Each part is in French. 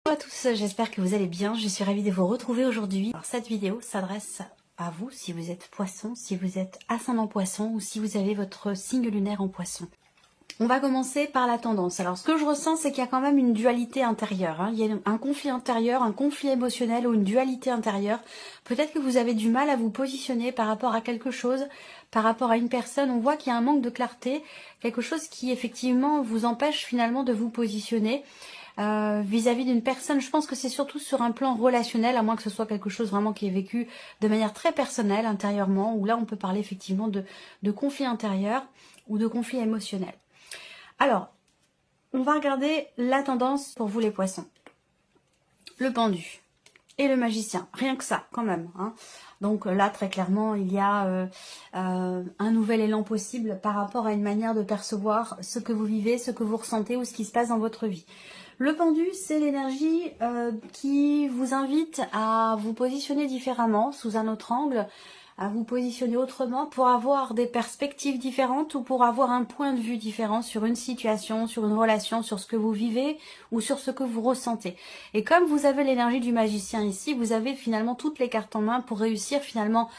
Bonjour à tous, j'espère que vous allez bien. Je suis ravie de vous retrouver aujourd'hui. Alors, cette vidéo s'adresse à vous si vous êtes poisson, si vous êtes ascendant poisson ou si vous avez votre signe lunaire en poisson. On va commencer par la tendance. Alors, ce que je ressens, c'est qu'il y a quand même une dualité intérieure. Il y a un conflit intérieur, un conflit émotionnel ou une dualité intérieure. Peut-être que vous avez du mal à vous positionner par rapport à quelque chose, par rapport à une personne. On voit qu'il y a un manque de clarté, quelque chose qui effectivement vous empêche finalement de vous positionner vis-à-vis d'une personne. Je pense que c'est surtout sur un plan relationnel, à moins que ce soit quelque chose vraiment qui est vécu de manière très personnelle, intérieurement, où là on peut parler effectivement de conflit intérieur ou de conflit émotionnel. Alors, on va regarder la tendance pour vous les poissons. Le pendu et le magicien, rien que ça quand même. Donc là, très clairement, il y a un nouvel élan possible par rapport à une manière de percevoir ce que vous vivez, ce que vous ressentez ou ce qui se passe dans votre vie. Le pendu, c'est l'énergie qui vous invite à vous positionner différemment, sous un autre angle, à vous positionner autrement pour avoir des perspectives différentes ou pour avoir un point de vue différent sur une situation, sur une relation, sur ce que vous vivez ou sur ce que vous ressentez. Et comme vous avez l'énergie du magicien ici, vous avez finalement toutes les cartes en main pour réussir finalement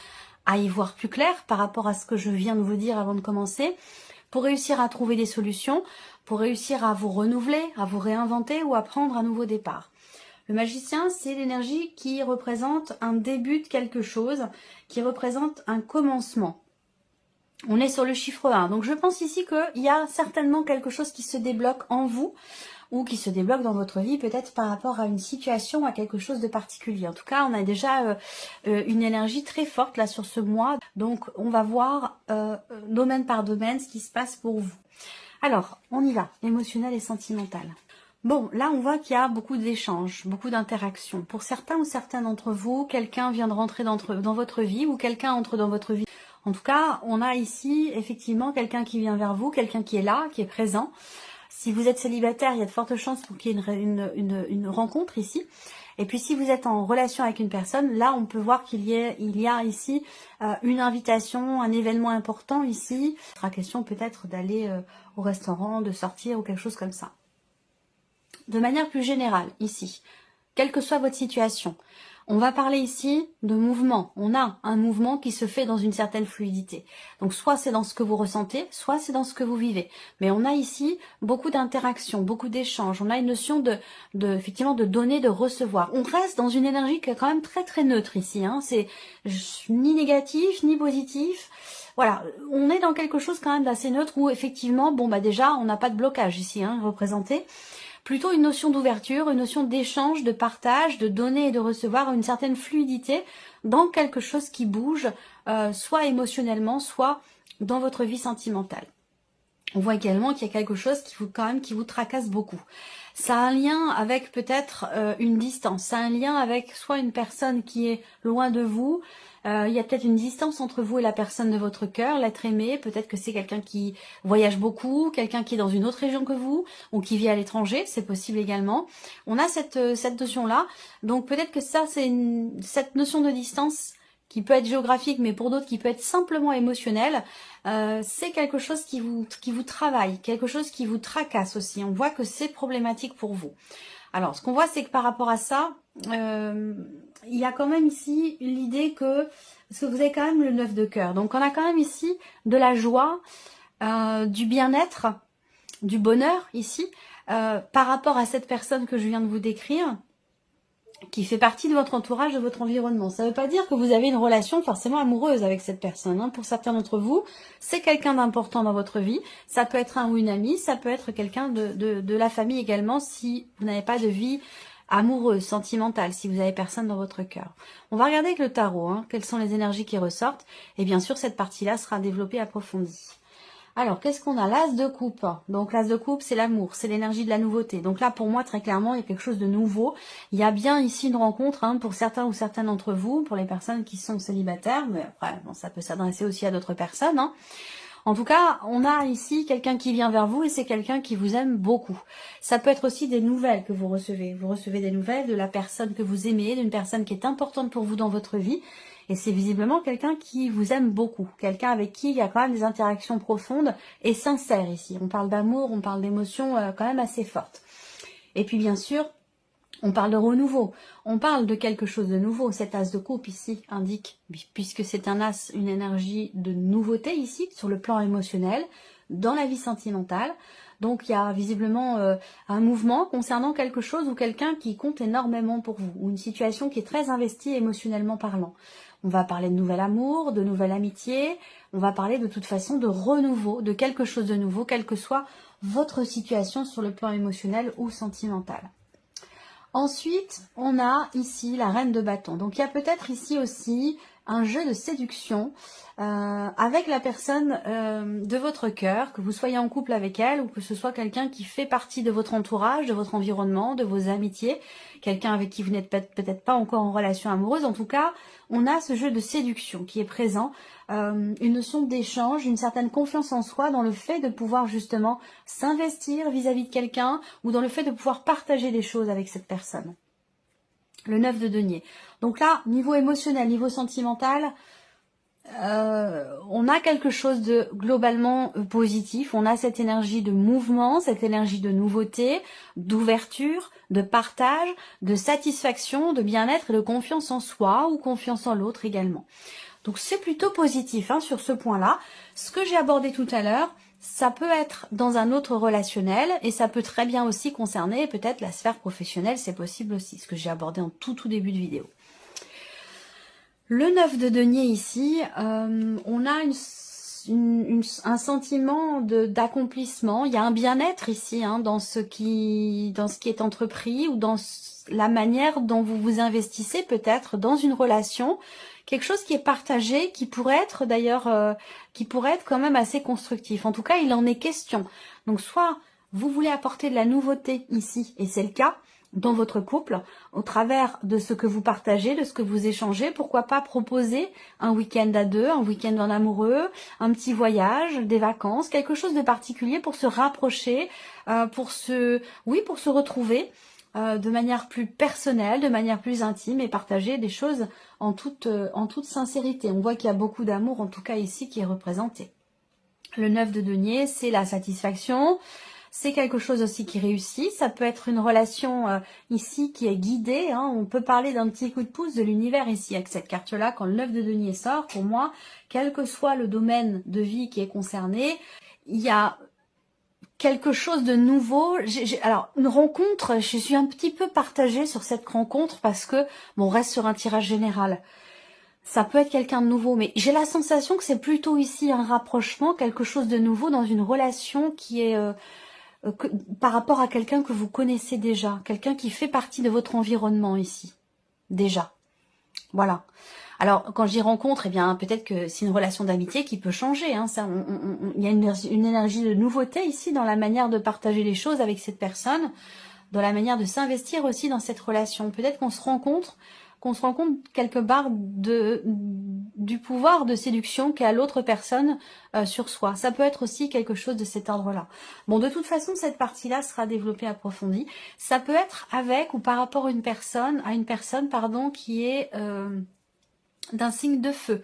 à y voir plus clair par rapport à ce que je viens de vous dire avant de commencer, pour réussir à trouver des solutions, pour réussir à vous renouveler, à vous réinventer ou à prendre un nouveau départ. Le magicien, c'est l'énergie qui représente un début de quelque chose, qui représente un commencement. On est sur le chiffre 1. Donc je pense ici qu'il y a certainement quelque chose qui se débloque en vous ou qui se débloque dans votre vie, peut-être par rapport à une situation, à quelque chose de particulier. En tout cas, on a déjà une énergie très forte là sur ce mois. Donc on va voir domaine par domaine ce qui se passe pour vous. Alors, on y va, émotionnel et sentimental. Bon, là, on voit qu'il y a beaucoup d'échanges, beaucoup d'interactions. Pour certains ou certaines d'entre vous, quelqu'un vient de rentrer dans votre vie ou quelqu'un entre dans votre vie. En tout cas, on a ici, effectivement, quelqu'un qui vient vers vous, quelqu'un qui est là, qui est présent. Si vous êtes célibataire, il y a de fortes chances pour qu'il y ait une rencontre ici. Et puis, si vous êtes en relation avec une personne, là, on peut voir qu'il y a ici une invitation, un événement important ici. Il sera question peut-être d'aller au restaurant, de sortir ou quelque chose comme ça. De manière plus générale, ici, quelle que soit votre situation, on va parler ici de mouvement. On a un mouvement qui se fait dans une certaine fluidité. Donc soit c'est dans ce que vous ressentez, soit c'est dans ce que vous vivez. Mais on a ici beaucoup d'interactions, beaucoup d'échanges. On a une notion effectivement de donner, de recevoir. On reste dans une énergie qui est quand même très très neutre ici. C'est ni négatif, ni positif. Voilà, on est dans quelque chose quand même d'assez neutre où effectivement, déjà, on n'a pas de blocage ici représenté. Plutôt une notion d'ouverture, une notion d'échange, de partage, de donner et de recevoir, une certaine fluidité dans quelque chose qui bouge, soit émotionnellement, soit dans votre vie sentimentale. On voit également qu'il y a quelque chose qui vous tracasse beaucoup. Ça a un lien avec peut-être une distance, ça a un lien avec soit une personne qui est loin de vous, il y a peut-être une distance entre vous et la personne de votre cœur, l'être aimé, peut-être que c'est quelqu'un qui voyage beaucoup, quelqu'un qui est dans une autre région que vous, ou qui vit à l'étranger, c'est possible également. On a cette notion-là, donc peut-être que ça, c'est cette notion de distance qui peut être géographique, mais pour d'autres qui peut être simplement émotionnel, c'est quelque chose qui vous travaille, quelque chose qui vous tracasse aussi. On voit que c'est problématique pour vous. Alors, ce qu'on voit, c'est que par rapport à ça, il y a quand même ici l'idée parce que vous avez quand même le 9 de cœur. Donc, on a quand même ici de la joie, du bien-être, du bonheur ici, par rapport à cette personne que je viens de vous décrire, qui fait partie de votre entourage, de votre environnement. Ça ne veut pas dire que vous avez une relation forcément amoureuse avec cette personne. Pour certains d'entre vous, c'est quelqu'un d'important dans votre vie. Ça peut être un ou une amie, ça peut être quelqu'un de la famille également, si vous n'avez pas de vie amoureuse, sentimentale, si vous avez personne dans votre cœur. On va regarder avec le tarot, quelles sont les énergies qui ressortent. Et bien sûr, cette partie-là sera développée, approfondie. Alors, qu'est-ce qu'on a? L'as de coupe. Donc, l'as de coupe, c'est l'amour, c'est l'énergie de la nouveauté. Donc là, pour moi, très clairement, il y a quelque chose de nouveau. Il y a bien ici une rencontre pour certains ou certaines d'entre vous, pour les personnes qui sont célibataires. Mais après, ça peut s'adresser aussi à d'autres personnes. En tout cas, on a ici quelqu'un qui vient vers vous et c'est quelqu'un qui vous aime beaucoup. Ça peut être aussi des nouvelles que vous recevez. Vous recevez des nouvelles de la personne que vous aimez, d'une personne qui est importante pour vous dans votre vie. Et c'est visiblement quelqu'un qui vous aime beaucoup. Quelqu'un avec qui il y a quand même des interactions profondes et sincères ici. On parle d'amour, on parle d'émotions quand même assez fortes. Et puis bien sûr, On parle de renouveau, on parle de quelque chose de nouveau. Cet as de coupe ici indique, puisque c'est un as, une énergie de nouveauté ici, sur le plan émotionnel, dans la vie sentimentale. Donc il y a visiblement un mouvement concernant quelque chose ou quelqu'un qui compte énormément pour vous, ou une situation qui est très investie émotionnellement parlant. On va parler de nouvel amour, de nouvelle amitié, on va parler de toute façon de renouveau, de quelque chose de nouveau, quelle que soit votre situation sur le plan émotionnel ou sentimental. Ensuite, on a ici la reine de bâton. Donc, il y a peut-être ici aussi un jeu de séduction avec la personne de votre cœur, que vous soyez en couple avec elle ou que ce soit quelqu'un qui fait partie de votre entourage, de votre environnement, de vos amitiés, quelqu'un avec qui vous n'êtes peut-être pas encore en relation amoureuse. En tout cas, on a ce jeu de séduction qui est présent, une notion d'échange, une certaine confiance en soi dans le fait de pouvoir justement s'investir vis-à-vis de quelqu'un ou dans le fait de pouvoir partager des choses avec cette personne. Le 9 de denier. Donc là, niveau émotionnel, niveau sentimental, on a quelque chose de globalement positif. On a cette énergie de mouvement, cette énergie de nouveauté, d'ouverture, de partage, de satisfaction, de bien-être et de confiance en soi ou confiance en l'autre également. Donc c'est plutôt positif sur ce point-là. Ce que j'ai abordé tout à l'heure, ça peut être dans un autre relationnel et ça peut très bien aussi concerner peut-être la sphère professionnelle, c'est possible aussi, ce que j'ai abordé en tout début de vidéo. Le 9 de denier ici, on a un sentiment d'accomplissement, il y a un bien-être ici dans ce qui est entrepris ou dans la manière dont vous vous investissez peut-être dans une relation, quelque chose qui est partagé, qui pourrait être d'ailleurs, qui pourrait être quand même assez constructif. En tout cas, il en est question. Donc soit vous voulez apporter de la nouveauté ici, et c'est le cas, dans votre couple, au travers de ce que vous partagez, de ce que vous échangez, pourquoi pas proposer un week-end à deux, un week-end en amoureux, un petit voyage, des vacances, quelque chose de particulier pour se rapprocher, pour se retrouver de manière plus personnelle, de manière plus intime et partager des choses en toute sincérité. On voit qu'il y a beaucoup d'amour, en tout cas ici, qui est représenté. Le 9 de denier, c'est la satisfaction. C'est quelque chose aussi qui réussit. Ça peut être une relation ici qui est guidée. On peut parler d'un petit coup de pouce de l'univers ici avec cette carte-là. Quand le 9 de denier sort, pour moi, quel que soit le domaine de vie qui est concerné, il y a quelque chose de nouveau. Alors, une rencontre, je suis un petit peu partagée sur cette rencontre parce que, bon, on reste sur un tirage général. Ça peut être quelqu'un de nouveau, mais j'ai la sensation que c'est plutôt ici un rapprochement, quelque chose de nouveau dans une relation qui est... par rapport à quelqu'un que vous connaissez déjà, quelqu'un qui fait partie de votre environnement ici, déjà. Voilà. Alors, quand j'y rencontre, eh bien, peut-être que c'est une relation d'amitié qui peut changer. Il y a une énergie de nouveauté ici dans la manière de partager les choses avec cette personne, dans la manière de s'investir aussi dans cette relation. Peut-être qu'on se rend compte quelque part du pouvoir de séduction qu'a l'autre personne sur soi. Ça peut être aussi quelque chose de cet ordre-là. Bon, de toute façon, cette partie-là sera développée, approfondie. Ça peut être avec ou par rapport à une personne, qui est d'un signe de feu.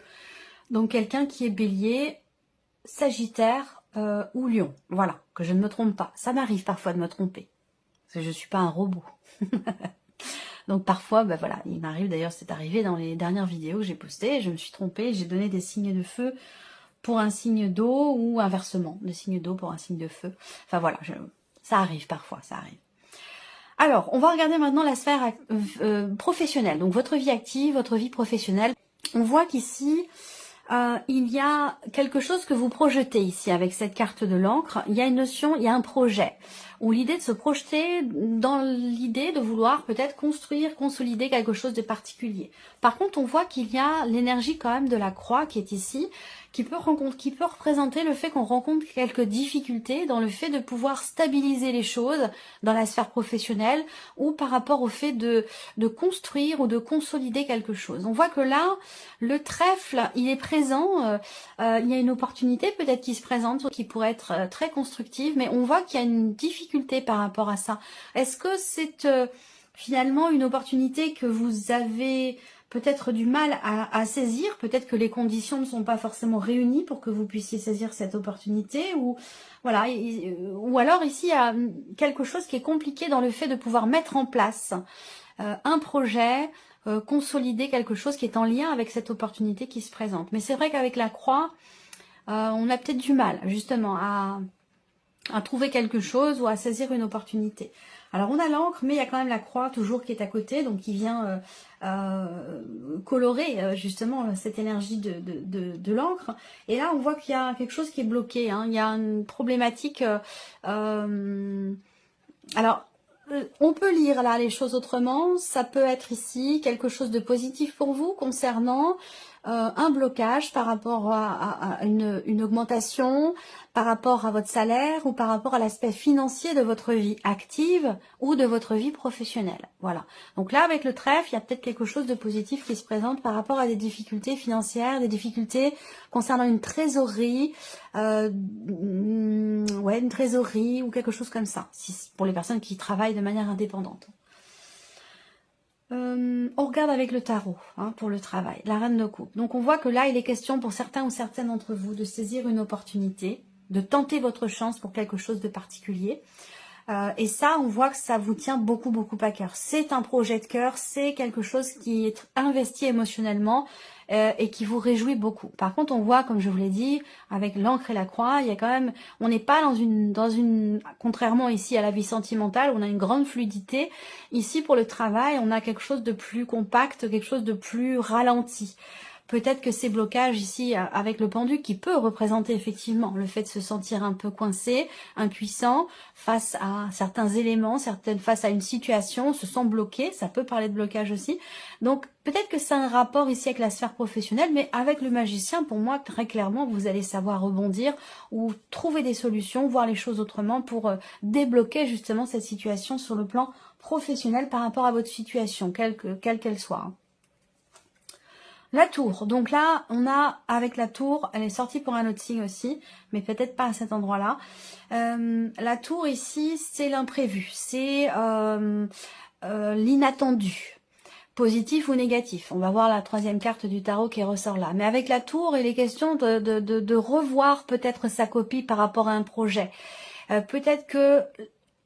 Donc, quelqu'un qui est bélier, sagittaire ou lion. Voilà, que je ne me trompe pas. Ça m'arrive parfois de me tromper. Parce que je ne suis pas un robot. Donc parfois, voilà, il m'arrive, d'ailleurs c'est arrivé dans les dernières vidéos que j'ai postées, je me suis trompée, j'ai donné des signes de feu pour un signe d'eau ou inversement, des signes d'eau pour un signe de feu. Enfin voilà, ça arrive parfois, ça arrive. Alors, on va regarder maintenant la sphère professionnelle, donc votre vie active, votre vie professionnelle. On voit qu'ici, il y a quelque chose que vous projetez ici avec cette carte de l'encre. Il y a une notion, il y a un projet, ou l'idée de se projeter dans l'idée de vouloir peut-être construire, consolider quelque chose de particulier. Par contre, on voit qu'il y a l'énergie quand même de la croix qui est ici, qui peut représenter le fait qu'on rencontre quelques difficultés dans le fait de pouvoir stabiliser les choses dans la sphère professionnelle ou par rapport au fait de construire ou de consolider quelque chose. On voit que là, le trèfle, il est présent, il y a une opportunité peut-être qui se présente, qui pourrait être très constructive, mais on voit qu'il y a une difficulté par rapport à ça. Est-ce que c'est finalement une opportunité que vous avez peut-être du mal à saisir, peut-être que les conditions ne sont pas forcément réunies pour que vous puissiez saisir cette opportunité, ou voilà, ou alors ici il y a quelque chose qui est compliqué dans le fait de pouvoir mettre en place un projet, consolider quelque chose qui est en lien avec cette opportunité qui se présente. Mais c'est vrai qu'avec la croix, on a peut-être du mal justement à trouver quelque chose ou à saisir une opportunité. Alors on a l'encre, mais il y a quand même la croix toujours qui est à côté, donc qui vient colorer justement cette énergie de l'encre. Et là on voit qu'il y a quelque chose qui est bloqué, hein. Il y a une problématique. Alors on peut lire là les choses autrement. Ça peut être ici quelque chose de positif pour vous concernant un blocage par rapport à une augmentation, par rapport à votre salaire ou par rapport à l'aspect financier de votre vie active ou de votre vie professionnelle. Voilà. Donc là, avec le trèfle, il y a peut-être quelque chose de positif qui se présente par rapport à des difficultés financières, des difficultés concernant une trésorerie, une trésorerie ou quelque chose comme ça, pour les personnes qui travaillent de manière indépendante. On regarde avec le tarot hein, pour le travail, la reine de coupe. Donc on voit que là, il est question pour certains ou certaines d'entre vous de saisir une opportunité, de tenter votre chance pour quelque chose de particulier. Et ça, on voit que ça vous tient beaucoup, beaucoup à cœur. C'est un projet de cœur, c'est quelque chose qui est investi émotionnellement et qui vous réjouit beaucoup. Par contre, on voit, comme je vous l'ai dit, avec l'encre et la croix, il y a quand même, on n'est pas dans une, contrairement ici à la vie sentimentale, on a une grande fluidité. Ici, pour le travail, on a quelque chose de plus compact, quelque chose de plus ralenti. Peut-être que ces blocages ici avec le pendu qui peut représenter effectivement le fait de se sentir un peu coincé, impuissant face à certains éléments, face à une situation, se sent bloqué, ça peut parler de blocage aussi. Donc peut-être que c'est un rapport ici avec la sphère professionnelle, mais avec le magicien, pour moi, très clairement, vous allez savoir rebondir ou trouver des solutions, voir les choses autrement pour débloquer justement cette situation sur le plan professionnel par rapport à votre situation, quelle qu'elle soit. La tour, donc là, on a, avec la tour, elle est sortie pour un autre signe aussi, mais peut-être pas à cet endroit-là. La tour ici, c'est l'imprévu, c'est l'inattendu, positif ou négatif. On va voir la troisième carte du tarot qui ressort là. Mais avec la tour, il est question de revoir peut-être sa copie par rapport à un projet. Peut-être que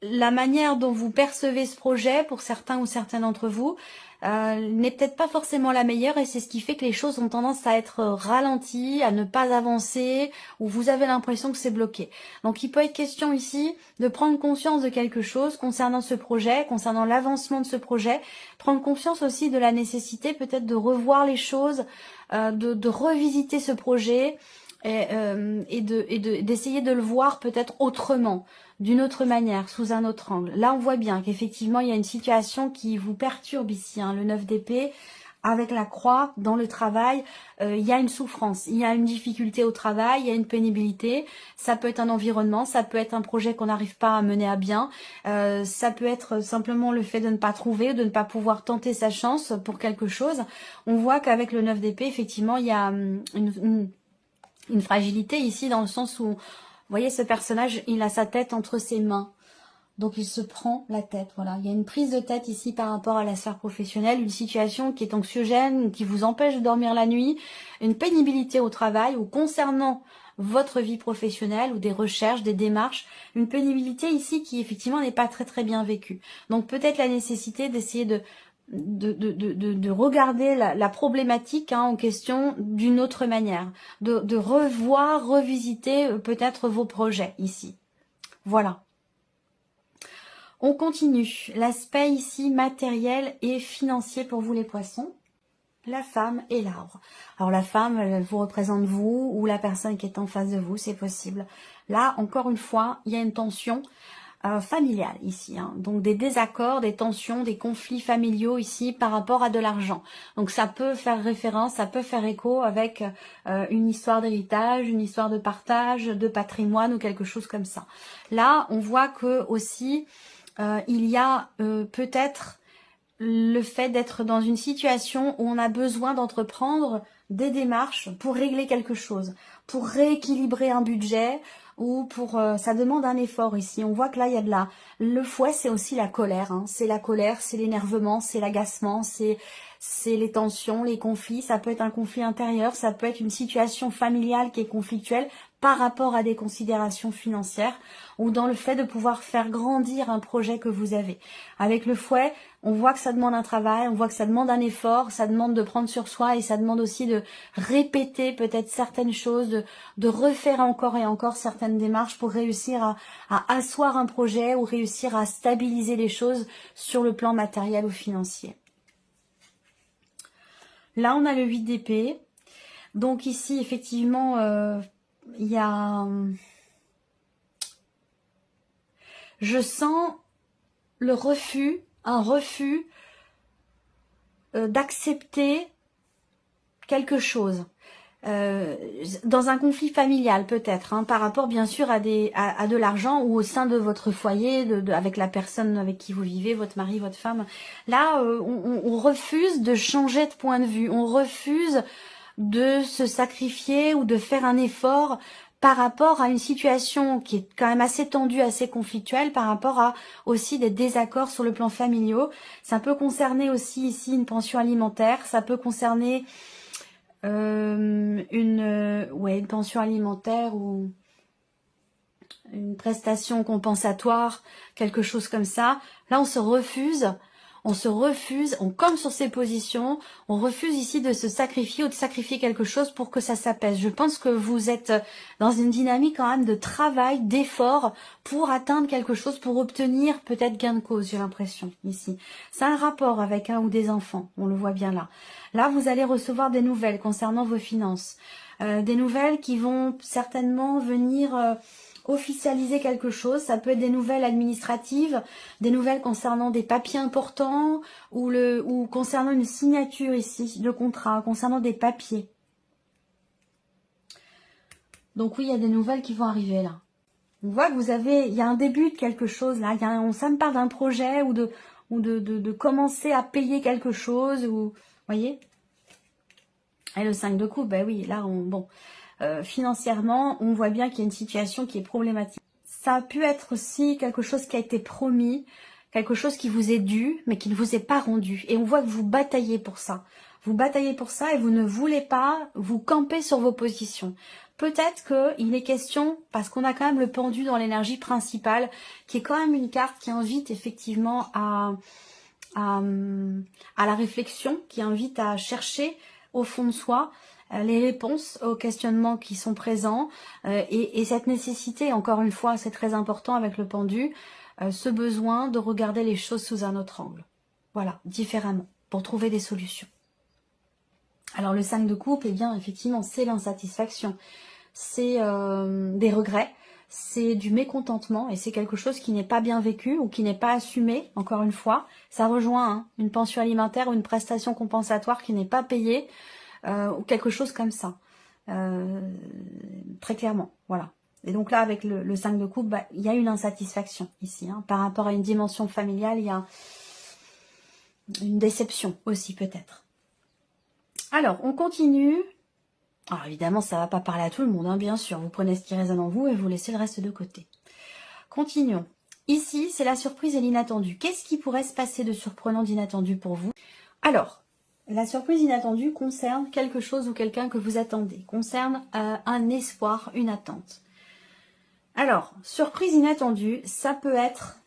la manière dont vous percevez ce projet, pour certains ou certaines d'entre vous, n'est peut-être pas forcément la meilleure et c'est ce qui fait que les choses ont tendance à être ralenties, à ne pas avancer ou vous avez l'impression que c'est bloqué. Donc il peut être question ici de prendre conscience de quelque chose concernant ce projet, concernant l'avancement de ce projet, prendre conscience aussi de la nécessité peut-être de revoir les choses, de revisiter ce projet et d'essayer de le voir peut-être autrement, d'une autre manière, sous un autre angle. Là, on voit bien qu'effectivement, il y a une situation qui vous perturbe ici, hein, le 9 d'épée, avec la croix, dans le travail, il y a une souffrance, il y a une difficulté au travail, il y a une pénibilité, ça peut être un environnement, ça peut être un projet qu'on n'arrive pas à mener à bien, ça peut être simplement le fait de ne pas trouver, de ne pas pouvoir tenter sa chance pour quelque chose. On voit qu'avec le 9 d'épée, effectivement, il y a une fragilité ici dans le sens où, vous voyez, ce personnage, il a sa tête entre ses mains. Donc, il se prend la tête, voilà. Il y a une prise de tête ici par rapport à la sphère professionnelle, une situation qui est anxiogène, qui vous empêche de dormir la nuit, une pénibilité au travail ou concernant votre vie professionnelle ou des recherches, des démarches, une pénibilité ici qui effectivement n'est pas très très bien vécue. Donc, peut-être la nécessité d'essayer de regarder la problématique en question d'une autre manière, de revoir, revisiter peut-être vos projets ici. Voilà. On continue. L'aspect ici matériel et financier pour vous les poissons. La femme et l'arbre. Alors la femme, elle vous représente vous ou la personne qui est en face de vous, c'est possible. Là, encore une fois, il y a une tension familiale ici, hein. Donc des désaccords, des tensions, des conflits familiaux ici par rapport à de l'argent. Donc ça peut faire référence, ça peut faire écho avec une histoire d'héritage, une histoire de partage, de patrimoine ou quelque chose comme ça. Là, on voit que aussi il y a peut-être le fait d'être dans une situation où on a besoin d'entreprendre des démarches pour régler quelque chose, pour rééquilibrer un budget ou pour... ça demande un effort ici. On voit que là, il y a de la... Le fouet, c'est aussi la colère. Hein. C'est la colère, c'est l'énervement, c'est l'agacement, c'est les tensions, les conflits. Ça peut être un conflit intérieur, ça peut être une situation familiale qui est conflictuelle par rapport à des considérations financières ou dans le fait de pouvoir faire grandir un projet que vous avez. Avec le fouet, on voit que ça demande un travail, on voit que ça demande un effort, ça demande de prendre sur soi et ça demande aussi de répéter peut-être certaines choses, de refaire encore et encore certaines démarches pour réussir à asseoir un projet ou réussir à stabiliser les choses sur le plan matériel ou financier. Là, on a le 8 d'épée. Donc ici, effectivement, il y a... Je sens le refus, un refus d'accepter quelque chose. Dans un conflit familial peut-être, hein, par rapport bien sûr à de l'argent ou au sein de votre foyer, avec la personne avec qui vous vivez, votre mari, votre femme. Là, on refuse de changer de point de vue, on refuse de se sacrifier ou de faire un effort par rapport à une situation qui est quand même assez tendue, assez conflictuelle, par rapport à aussi des désaccords sur le plan familial. Ça peut concerner aussi ici une pension alimentaire, ça peut concerner une pension alimentaire ou une prestation compensatoire, quelque chose comme ça. Là, on se refuse, on comme sur ces positions, on refuse ici de se sacrifier ou de sacrifier quelque chose pour que ça s'apaise. Je pense que vous êtes dans une dynamique quand même de travail, d'effort pour atteindre quelque chose, pour obtenir peut-être gain de cause, j'ai l'impression, ici. C'est un rapport avec un ou des enfants, on le voit bien là. Là, vous allez recevoir des nouvelles concernant vos finances. Des nouvelles qui vont certainement venir... officialiser quelque chose, ça peut être des nouvelles administratives, des nouvelles concernant des papiers importants ou concernant une signature ici de contrat, concernant des papiers. Donc oui, il y a des nouvelles qui vont arriver là. On voit que il y a un début de quelque chose là, ça me parle d'un projet ou de commencer à payer quelque chose, ou voyez. Et le 5 de coupe, ben oui, là financièrement, on voit bien qu'il y a une situation qui est problématique. Ça a pu être aussi quelque chose qui a été promis, quelque chose qui vous est dû, mais qui ne vous est pas rendu. Et on voit que vous bataillez pour ça. Vous bataillez pour ça et vous ne voulez pas vous camper sur vos positions. Peut-être qu'il est question, parce qu'on a quand même le pendu dans l'énergie principale, qui est quand même une carte qui invite effectivement à la réflexion, qui invite à chercher au fond de soi les réponses aux questionnements qui sont présents et cette nécessité, encore une fois, c'est très important avec le pendu, ce besoin de regarder les choses sous un autre angle. Voilà, différemment, pour trouver des solutions. Alors le 5 de coupe, eh bien, effectivement, c'est l'insatisfaction, c'est des regrets, c'est du mécontentement et c'est quelque chose qui n'est pas bien vécu ou qui n'est pas assumé, encore une fois. Ça rejoint une pension alimentaire ou une prestation compensatoire qui n'est pas payée, ou quelque chose comme ça, très clairement, voilà. Et donc là, avec le 5 de coupe, il y a une insatisfaction ici, hein. Par rapport à une dimension familiale, il y a une déception aussi peut-être. Alors, on continue. Alors évidemment, ça ne va pas parler à tout le monde, hein, bien sûr. Vous prenez ce qui résonne en vous et vous laissez le reste de côté. Continuons. Ici, c'est la surprise et l'inattendu. Qu'est-ce qui pourrait se passer de surprenant, d'inattendu pour vous? Alors, la surprise inattendue concerne quelque chose ou quelqu'un que vous attendez, concerne un espoir, une attente. Alors, surprise inattendue, ça peut être,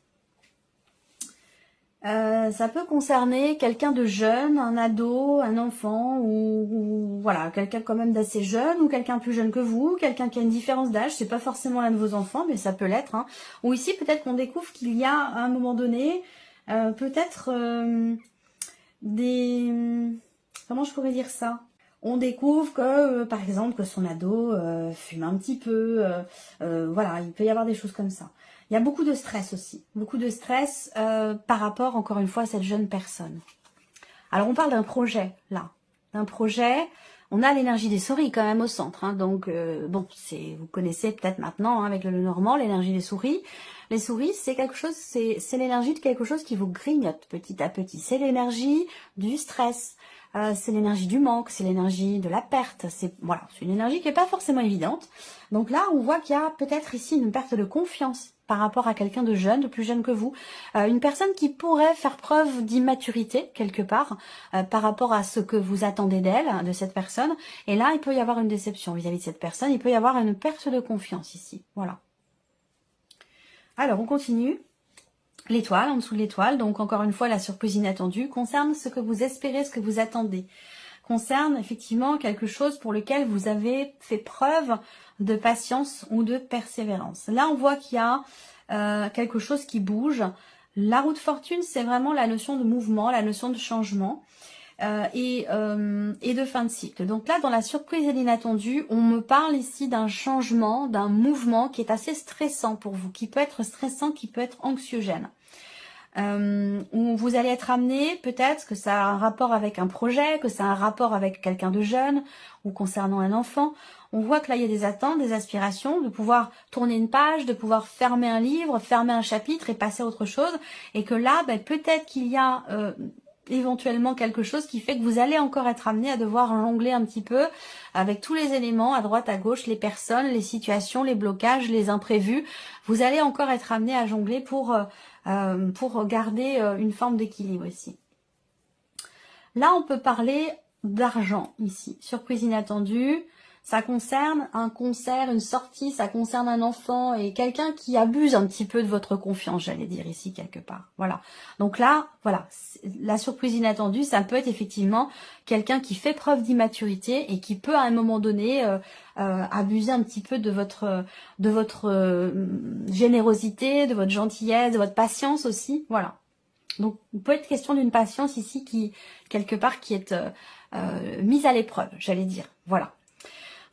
ça peut concerner quelqu'un de jeune, un ado, un enfant, ou voilà, quelqu'un quand même d'assez jeune, ou quelqu'un plus jeune que vous, quelqu'un qui a une différence d'âge, c'est pas forcément l'un de vos enfants, mais ça peut l'être, hein. Ou ici, peut-être qu'on découvre qu'il y a, à un moment donné, peut-être... comment je pourrais dire ça? On découvre que, par exemple, que son ado fume un petit peu, voilà, il peut y avoir des choses comme ça. Il y a beaucoup de stress aussi, beaucoup de stress par rapport, encore une fois, à cette jeune personne. Alors, on parle d'un projet, là, d'un projet On a l'énergie des souris quand même au centre, hein, donc bon, vous connaissez peut-être maintenant, hein, avec le Normand, l'énergie des souris. Les souris, c'est quelque chose, c'est l'énergie de quelque chose qui vous grignote petit à petit. C'est l'énergie du stress, c'est l'énergie du manque, c'est l'énergie de la perte. C'est voilà, c'est une énergie qui n'est pas forcément évidente. Donc là, on voit qu'il y a peut-être ici une perte de confiance par rapport à quelqu'un de jeune, de plus jeune que vous. Une personne qui pourrait faire preuve d'immaturité, quelque part, par rapport à ce que vous attendez d'elle, de cette personne. Et là, il peut y avoir une déception vis-à-vis de cette personne. Il peut y avoir une perte de confiance ici. Voilà. Alors, on continue. L'étoile, en dessous de l'étoile, donc encore une fois, la surprise inattendue, concerne ce que vous espérez, ce que vous attendez. Concerne effectivement quelque chose pour lequel vous avez fait preuve de patience ou de persévérance. Là, on voit qu'il y a quelque chose qui bouge. La roue de fortune, c'est vraiment la notion de mouvement, la notion de changement et de fin de cycle. Donc là, dans la surprise et l'inattendu, on me parle ici d'un changement, d'un mouvement qui est assez stressant pour vous, qui peut être stressant, qui peut être anxiogène. Où vous allez être amené, peut-être que ça a un rapport avec un projet, que ça a un rapport avec quelqu'un de jeune ou concernant un enfant. On voit que là, il y a des attentes, des aspirations, de pouvoir tourner une page, de pouvoir fermer un livre, fermer un chapitre et passer à autre chose. Et que là, peut-être qu'il y a éventuellement quelque chose qui fait que vous allez encore être amené à devoir jongler un petit peu avec tous les éléments, à droite, à gauche, les personnes, les situations, les blocages, les imprévus. Vous allez encore être amené à jongler pour garder une forme d'équilibre ici. Là, on peut parler d'argent ici. Surprise inattendue. Ça concerne un concert, une sortie, ça concerne un enfant et quelqu'un qui abuse un petit peu de votre confiance, j'allais dire ici quelque part. Voilà. Donc là, voilà, la surprise inattendue, ça peut être effectivement quelqu'un qui fait preuve d'immaturité et qui peut à un moment donné abuser un petit peu de votre générosité, de votre gentillesse, de votre patience aussi. Voilà. Donc, il peut être question d'une patience ici qui, quelque part, qui est mise à l'épreuve, j'allais dire. Voilà.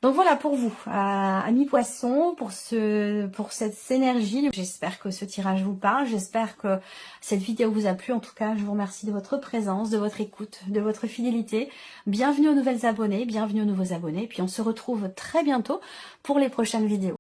Donc voilà pour vous, amis poissons, pour cette énergie. J'espère que ce tirage vous parle, j'espère que cette vidéo vous a plu. En tout cas, je vous remercie de votre présence, de votre écoute, de votre fidélité. Bienvenue aux nouvelles abonnés, bienvenue aux nouveaux abonnés. Puis on se retrouve très bientôt pour les prochaines vidéos.